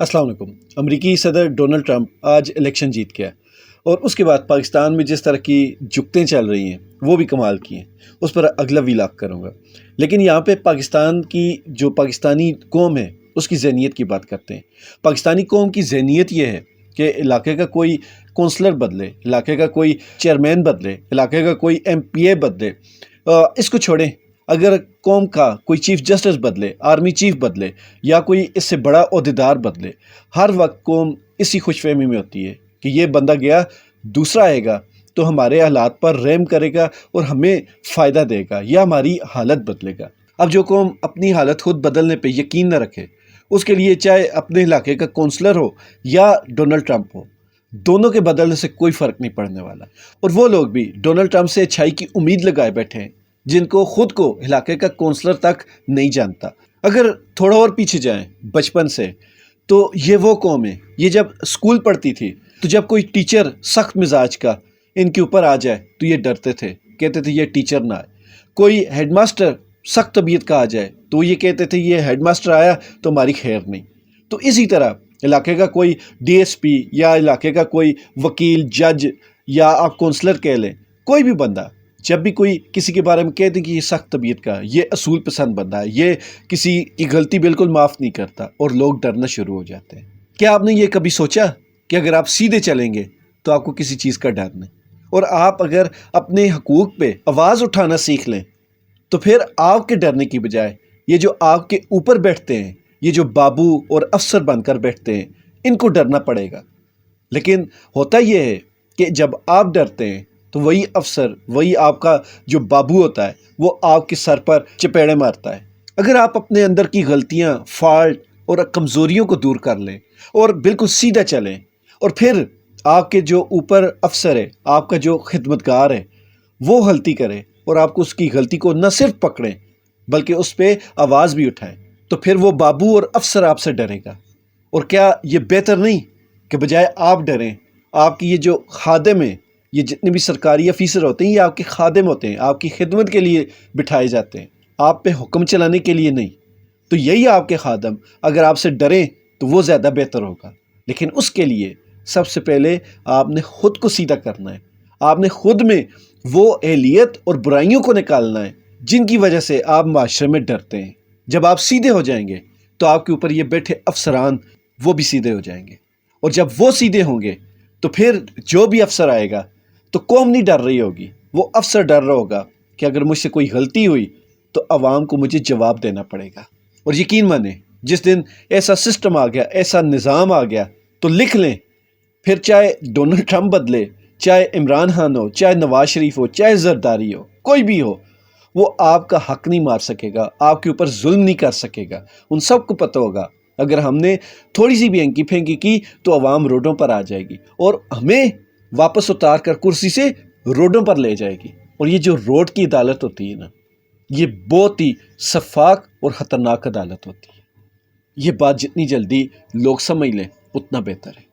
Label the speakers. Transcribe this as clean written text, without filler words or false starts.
Speaker 1: السلام علیکم۔ امریکی صدر ڈونلڈ ٹرمپ آج الیکشن جیت گیا اور اس کے بعد پاکستان میں جس طرح کی جگتیں چل رہی ہیں وہ بھی کمال کی ہیں، اس پر اگلا ویلاگ کروں گا۔ لیکن یہاں پہ پاکستان کی جو پاکستانی قوم ہے اس کی ذہنیت کی بات کرتے ہیں۔ پاکستانی قوم کی ذہنیت یہ ہے کہ علاقے کا کوئی کونسلر بدلے، علاقے کا کوئی چیئرمین بدلے، علاقے کا کوئی ایم پی اے بدلے، اس کو چھوڑیں، اگر قوم کا کوئی چیف جسٹس بدلے، آرمی چیف بدلے یا کوئی اس سے بڑا عہدیدار بدلے، ہر وقت قوم اسی خوش فہمی میں ہوتی ہے کہ یہ بندہ گیا، دوسرا آئے گا تو ہمارے حالات پر رحم کرے گا اور ہمیں فائدہ دے گا یا ہماری حالت بدلے گا۔ اب جو قوم اپنی حالت خود بدلنے پہ یقین نہ رکھے، اس کے لیے چاہے اپنے علاقے کا کونسلر ہو یا ڈونلڈ ٹرمپ ہو، دونوں کے بدلنے سے کوئی فرق نہیں پڑنے والا۔ اور وہ لوگ بھی ڈونلڈ ٹرمپ سے اچھائی کی امید لگائے بیٹھے ہیں جن کو خود کو علاقے کا کونسلر تک نہیں جانتا۔ اگر تھوڑا اور پیچھے جائیں بچپن سے، تو یہ وہ قوم ہے، یہ جب اسکول پڑھتی تھی تو جب کوئی ٹیچر سخت مزاج کا ان کے اوپر آ جائے تو یہ ڈرتے تھے، کہتے تھے یہ ٹیچر نہ آئے۔ کوئی ہیڈ ماسٹر سخت طبیعت کا آ جائے تو یہ کہتے تھے یہ ہیڈ ماسٹر آیا تو ہماری خیر نہیں۔ تو اسی طرح علاقے کا کوئی ڈی ایس پی یا علاقے کا کوئی وکیل، جج یا آپ کونسلر کہہ لیں، کوئی بھی بندہ جب بھی کوئی کسی کے بارے میں کہہ دیں کہ یہ سخت طبیعت کا، یہ اصول پسند بندہ ہے، یہ کسی کی غلطی بالکل معاف نہیں کرتا، اور لوگ ڈرنا شروع ہو جاتے ہیں۔ کیا آپ نے یہ کبھی سوچا کہ اگر آپ سیدھے چلیں گے تو آپ کو کسی چیز کا ڈر نہیں، اور آپ اگر اپنے حقوق پہ آواز اٹھانا سیکھ لیں تو پھر آپ کے ڈرنے کی بجائے یہ جو آپ کے اوپر بیٹھتے ہیں، یہ جو بابو اور افسر بن کر بیٹھتے ہیں، ان کو ڈرنا پڑے گا۔ لیکن ہوتا یہ ہے کہ جب آپ ڈرتے ہیں تو وہی افسر، وہی آپ کا جو بابو ہوتا ہے، وہ آپ کے سر پر چپیڑے مارتا ہے۔ اگر آپ اپنے اندر کی غلطیاں، فالٹ اور کمزوریوں کو دور کر لیں اور بالکل سیدھا چلیں، اور پھر آپ کے جو اوپر افسر ہے، آپ کا جو خدمتگار ہے، وہ غلطی کرے اور آپ کو اس کی غلطی کو نہ صرف پکڑیں بلکہ اس پہ آواز بھی اٹھائیں، تو پھر وہ بابو اور افسر آپ سے ڈرے گا۔ اور کیا یہ بہتر نہیں کہ بجائے آپ ڈریں، آپ کی یہ جو خادم ہیں، یہ جتنے بھی سرکاری افیسر ہوتے ہیں، یہ آپ کے خادم ہوتے ہیں، آپ کی خدمت کے لیے بٹھائے جاتے ہیں، آپ پہ حکم چلانے کے لیے نہیں۔ تو یہی آپ کے خادم اگر آپ سے ڈریں تو وہ زیادہ بہتر ہوگا۔ لیکن اس کے لیے سب سے پہلے آپ نے خود کو سیدھا کرنا ہے، آپ نے خود میں وہ اہلیت اور برائیوں کو نکالنا ہے جن کی وجہ سے آپ معاشرے میں ڈرتے ہیں۔ جب آپ سیدھے ہو جائیں گے تو آپ کے اوپر یہ بیٹھے افسران وہ بھی سیدھے ہو جائیں گے، اور جب وہ سیدھے ہوں گے تو پھر جو بھی افسر آئے گا تو قوم نہیں ڈر رہی ہوگی، وہ افسر ڈر رہا ہوگا کہ اگر مجھ سے کوئی غلطی ہوئی تو عوام کو مجھے جواب دینا پڑے گا۔ اور یقین مانیں، جس دن ایسا سسٹم آ گیا، ایسا نظام آ گیا، تو لکھ لیں، پھر چاہے ڈونلڈ ٹرمپ بدلے، چاہے عمران خان ہو، چاہے نواز شریف ہو، چاہے زرداری ہو، کوئی بھی ہو، وہ آپ کا حق نہیں مار سکے گا، آپ کے اوپر ظلم نہیں کر سکے گا۔ ان سب کو پتہ ہوگا اگر ہم نے تھوڑی سی بھی ہینکی پھینکی کی تو عوام روڈوں پر آ جائے گی اور ہمیں واپس اتار کر کرسی سے روڈوں پر لے جائے گی۔ اور یہ جو روڈ کی عدالت ہوتی ہے نا، یہ بہت ہی شفاف اور خطرناک عدالت ہوتی ہے۔ یہ بات جتنی جلدی لوگ سمجھ لیں اتنا بہتر ہے۔